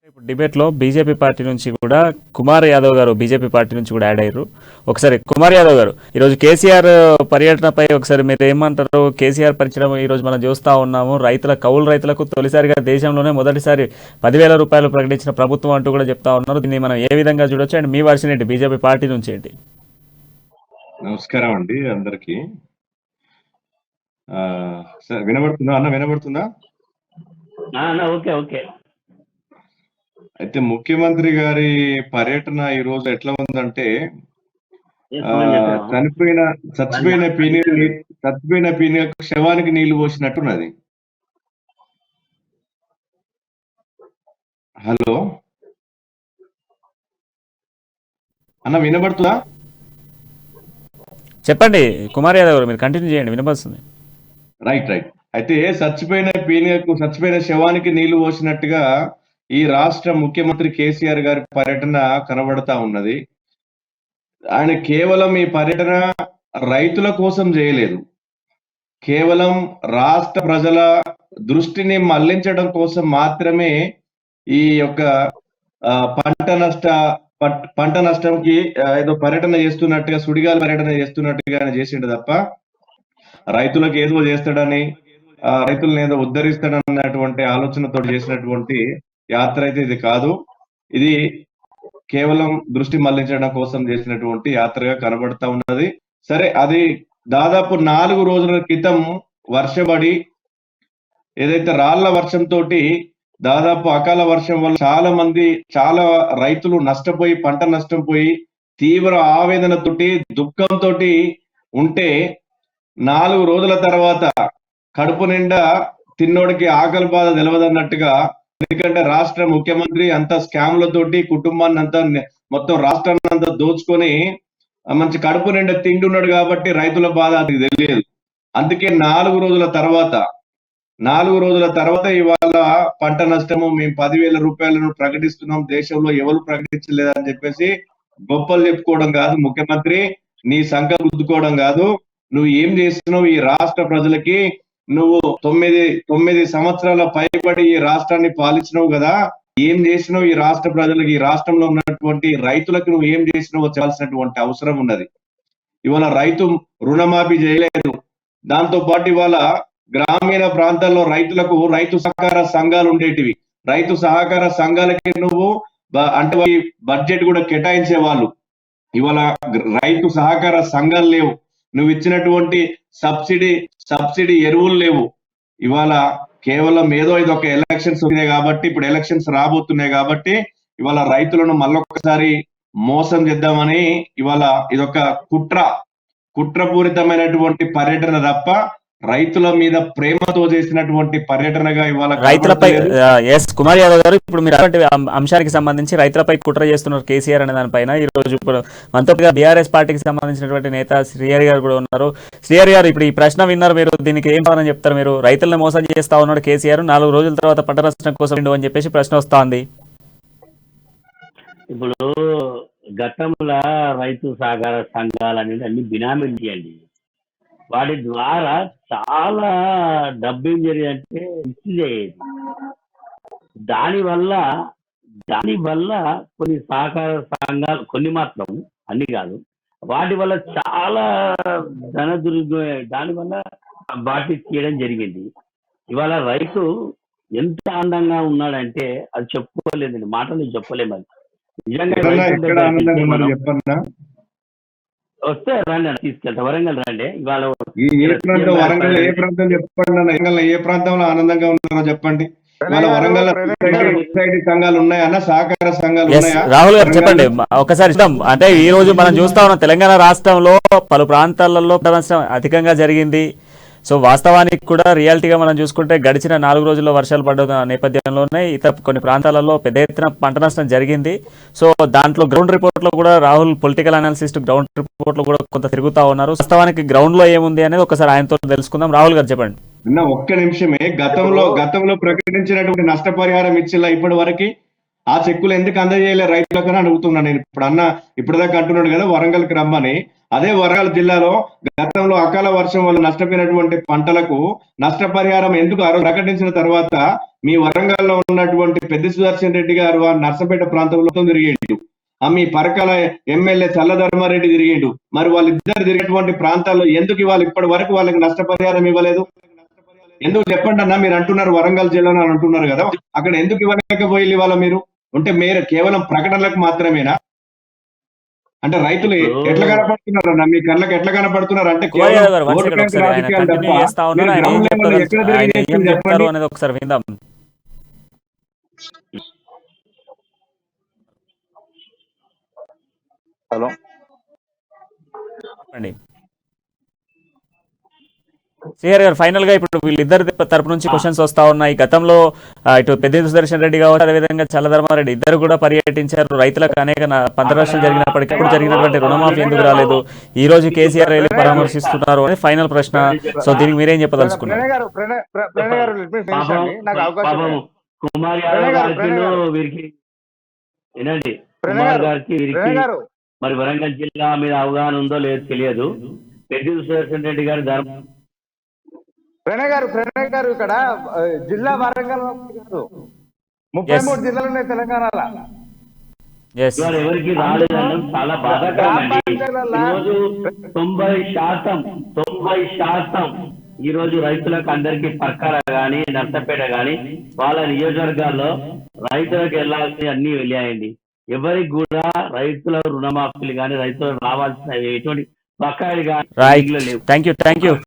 ఇప్పుడు డిబేట్లో BJP party నుంచి కూడా కుమార్ యాదవ్ గారు బీజేపీ పార్టీ నుంచి కూడా యాడ్ అయ్యారు. ఒకసారి కుమార్ యాదవ్ గారు, ఈరోజు కేసీఆర్ పర్యటనపై ఒకసారి మీరు ఏమంటారు? కేసీఆర్ పరిచయం ఈరోజు మనం చూస్తూ ఉన్నాము. కౌలు రైతులకు తొలిసారిగా దేశంలోనే మొదటిసారి 10,000 రూపాయలు ప్రకటించిన ప్రభుత్వం అంటూ కూడా చెప్తా ఉన్నారు. దీన్ని మనం ఏ విధంగా చూడొచ్చు? అండ్ మీ వర్షన్ ఏంటి? బీజేపీ పార్టీ నుంచి ఏంటి? నమస్కారం అండి అందరికి. వినబడుతుందా అన్న? వినబడుతుందా? Okay okay. అయితే ముఖ్యమంత్రి గారి పర్యటన ఈ రోజు ఎట్లా ఉందంటే, చచ్చిపోయిన పీనియకు శవానికి నీళ్లు పోసినట్టున్నది. హలో అన్న, వినబడుతుందా? చెప్పండి కుమార్ యాదవ్ గారు, మీరు కంటిన్యూ చేయండి, వినపడుతుంది. రైట్. అయితే చచ్చిపోయిన శవానికి నీళ్లు పోసినట్టుగా ఈ రాష్ట్ర ముఖ్యమంత్రి కేసీఆర్ గారి పర్యటన కనబడతా ఉన్నది. ఆయన కేవలం ఈ పర్యటన రైతుల కోసం చేయలేదు, కేవలం రాష్ట్ర ప్రజల దృష్టిని మళ్లించడం కోసం మాత్రమే ఈ యొక్క పంట నష్టంకి ఏదో పర్యటన చేస్తున్నట్టుగా, సుడిగాలి పర్యటన చేస్తున్నట్టుగా ఆయన చేసిండు తప్ప రైతులకు ఏదో చేస్తాడని, రైతులను ఏదో ఉద్ధరిస్తాడన్నటువంటి ఆలోచనతో చేసినటువంటి యాత్ర అయితే ఇది కాదు. ఇది కేవలం దృష్టి మళ్లించడం కోసం చేసినటువంటి యాత్రగా కనబడతా ఉన్నది. సరే, అది దాదాపు 4 రోజుల క్రితం వర్షపడి ఏదైతే రాళ్ల వర్షంతో దాదాపు అకాల వర్షం వల్ల చాలా రైతులు నష్టపోయి, పంట నష్టం పోయి తీవ్ర ఆవేదనతోటి, దుఃఖంతో ఉంటే 4 రోజుల తర్వాత కడుపు నిండా తిన్నోడికి ఆకలి బాధ తెలియదన్నట్టుగా, ఎందుకంటే రాష్ట్ర ముఖ్యమంత్రి అంతా స్కామ్లతోటి కుటుంబాన్ని అంతా, మొత్తం రాష్ట్రాన్ని అంతా దోచుకొని మంచి కడుపు నిండా తింటున్నాడు కాబట్టి రైతుల బాధ అది తెలియదు. అందుకే 4 రోజుల తర్వాత ఇవాళ పంట నష్టము మేము 10,000 రూపాయలను ప్రకటిస్తున్నాం, దేశంలో ఎవరు ప్రకటించలేదని చెప్పేసి గొప్పలు చెప్పుకోవడం కాదు ముఖ్యమంత్రి, నీ సంఖ్య గుద్దుకోవడం కాదు. నువ్వు ఏం చేస్తున్నావు? ఈ రాష్ట్ర ప్రజలకి నువ్వు 9 సంవత్సరాల పైబడి ఈ రాష్ట్రాన్ని పాలించినావు కదా, ఏం చేసినావు ఈ రాష్ట్ర ప్రజలకి, ఈ రాష్ట్రంలో ఉన్నటువంటి రైతులకు నువ్వు ఏం చేసినావో చెప్పాల్సినటువంటి అవసరం ఉన్నది. ఇవాళ రైతు రుణమాఫీ చేయలేదు. దాంతో పాటు ఇవాళ గ్రామీణ ప్రాంతాల్లో రైతులకు రైతు సహకార సంఘాలు ఉండేటివి. రైతు సహకార సంఘాలకి నువ్వు అంటే బడ్జెట్ కూడా కేటాయించేవాళ్ళు. ఇవాళ రైతు సహకార సంఘాలు లేవు. నువ్వు ఇచ్చినటువంటి సబ్సిడీ ఎరువులు లేవు. ఇవాళ కేవలం ఏదో ఇది ఒక ఎలక్షన్స్ ఉన్నాయి కాబట్టి, ఇప్పుడు ఎలక్షన్స్ రాబోతున్నాయి కాబట్టి ఇవాళ రైతులను మళ్ళొక్కసారి మోసం చేద్దామని ఇవాళ ఇదొక కుట్రపూరితమైనటువంటి పర్యటన తప్ప రైతుల మీద ప్రేమతో చేసినటువంటి పర్యటనగా ఇవాళ రైతులపై కుమార్ యాదవ్ గారు, ఇప్పుడు మీరు అంశానికి సంబంధించి రైతులపై కుట్ర చేస్తున్నారు కేసీఆర్ అనే దానిపైన ఈ రోజు ఇప్పుడు మనతో బీఆర్ఎస్ పార్టీకి సంబంధించినటువంటి నేత శ్రీహరి గారు కూడా ఉన్నారు. శ్రీహరి గారు, ఇప్పుడు ఈ ప్రశ్న విన్నారు మీరు, దీనికి ఏం కావాలని చెప్తారు? మీరు రైతులను మోసం చేస్తా ఉన్నాడు కేసీఆర్, 4 రోజుల తర్వాత పంట నష్టం కోసం అని చెప్పేసి ప్రశ్న వస్తోంది. ఇప్పుడు గతంలో రైతు సహకార సంఘాలు అనేది అన్ని బినామీలు చేయండి, వాటి ద్వారా చాలా డబ్బు ఏం జరిగిందంటే మిస్యూజ్ అయ్యేది. దానివల్ల కొన్ని సహకార సంఘాలు, కొన్ని మాత్రం, అన్ని కాదు, వాటి వల్ల చాలా ధన దుర్వినియోగం, దానివల్ల వాటి చేయడం జరిగింది. ఇవాళ రైతు ఎంత ఆనందంగా ఉన్నాడంటే అది చెప్పుకోలేదండి, మాటలు చెప్పలేము. అది నిజంగా వస్తే రండి అని తీసుకెళ్తా, వరంగల్ రండి. ఇవాళ ఏ ప్రాంతం చెప్పండి, ఏ ప్రాంతంలో ఆనందంగా ఉన్నారో చెప్పండి. వరంగల్ సంఘాలు ఉన్నాయన్న, సహకార సంఘాలు ఉన్నాయా? రాహుల్ గారు చెప్పండి ఒకసారి. అంటే ఈ రోజు మనం చూస్తా ఉన్నాం తెలంగాణ రాష్ట్రంలో పలు ప్రాంతాలలో అధికంగా జరిగింది. సో వాస్తవానికి కూడా రియాలిటీగా మనం చూసుకుంటే గడిచిన 4 రోజుల్లో వర్షాలు పడ్డ నేపథ్యంలోనే ఇతర కొన్ని ప్రాంతాలలో పెద్ద ఎత్తున పంట నష్టం జరిగింది. సో దాంట్లో గ్రౌండ్ రిపోర్ట్లో కూడా రాహుల్ పొలిటికల్ అనాలిసిస్ట్ గ్రౌండ్ రిపోర్ట్లో కూడా కొంత తిరుగుతా ఉన్నారు. వాస్తవానికి గ్రౌండ్ లో ఏముంది అనేది ఒకసారి ఆయనతో తెలుసుకుందాం. రాహుల్ గారు చెప్పండి. ఒక్క నిమిషమే. గతంలో ప్రకటించినటువంటి నష్టపరిహారం ఇచ్చేలా ఇప్పటి వరకు ఆ చెక్కులు ఎందుకు అందజేయలే రైతులకు అని అడుగుతున్నాను నేను. ఇప్పుడు ఇప్పటిదాకా అంటున్నాడు కదా వరంగల్కి రమ్మని. అదే వరంగల్ జిల్లాలో గతంలో అకాల వర్షం వల్ల నష్టపోయినటువంటి పంటలకు నష్టపరిహారం ఎందుకు ప్రకటించిన తర్వాత మీ వరంగల్లో ఉన్నటువంటి పెద్ద సుదర్శన్ రెడ్డి గారు ఆ నర్సపేట ప్రాంతంలో తిరిగిండు, మీ పరకాల ఎమ్మెల్యే చల్లధర్మారెడ్డి తిరిగిండు. మరి వాళ్ళిద్దరు తిరిగినటువంటి ప్రాంతాల్లో ఎందుకు ఇవాళ ఇప్పటి వరకు వాళ్ళకి నష్టపరిహారం ఇవ్వలేదు? ఎందుకు చెప్పండి అన్న. మీరు అంటున్నారు వరంగల్ జిల్లాలో అంటున్నారు కదా, అక్కడ ఎందుకు ఇవ్వలేకపోయి ఇవాళ మీరు ఉంటే మీరు కేవలం ప్రకటనలకు మాత్రమేనా? అంటే రైతులు ఎట్లా కనపడుతున్నారు అన్న, మీ కళ్ళకి ఎట్లా కనపడుతున్నారు అంటే కేవలం ఓటు బ్యాంక్ రాజకీయాలు తప్ప మీరు గ్రౌండ్ లెవెల్ ఎక్కడ తిరిగి చెప్పండి. అనేది ఒకసారి విందాం. హలో అండి సిఆర్ గారు, ఫైనల్ గా ఇప్పుడు వీళ్ళిద్దరి తరపు నుంచి క్వశ్చన్స్ వస్తా ఉన్నాయి. గతంలో ఇటు పెద్ద సుదర్శన్ రెడ్డి కావచ్చు, అదేవిధంగా చల్లధర్మారెడ్డి ఇద్దరు కూడా పర్యటించారు. రైతులకు అనేక పంట నష్టం జరిగినప్పటికీ ఇప్పుడు జరిగినటువంటి రుణమాఫీ ఎందుకు రాలేదు? ఈ రోజు కేసీఆర్ వెళ్ళి పరామర్శిస్తున్నారు అని ఫైనల్ ప్రశ్న. సో దీనికి మీరేం చెప్పదలుచుకున్నారు? కుమార్ యాదవ్ వీరికి ఏనండి, కుమార్ గారికి వీరికి మరి వరంగల్ జిల్లా మీద అవగాహన ఉందో లేదో తెలియదు. పెద్ద సుదర్శన్ రెడ్డి గారి ప్రణయ్ గారు ఇక్కడ జిల్లా వరంగల్ కాదు, 33 జిల్లాలు ఉన్నాయి తెలంగాణలో. ఎవరికి రాలేదనడం చాలా బాధాకరమండి. ఈరోజు 90% ఈ రోజు రైతులకు అందరికీ పర్కాల గాని నర్సపేట గాని వాళ్ళ నియోజకవర్గాల్లో రైతులకు వెళ్లాల్సి అన్ని వెళ్ళాయండి. ఎవరికి కూడా రైతుల రుణమాఫీలు కానీ రైతులకు రావాల్సిన ఎటువంటి బకాయిలు కానీ థ్యాంక్ యూ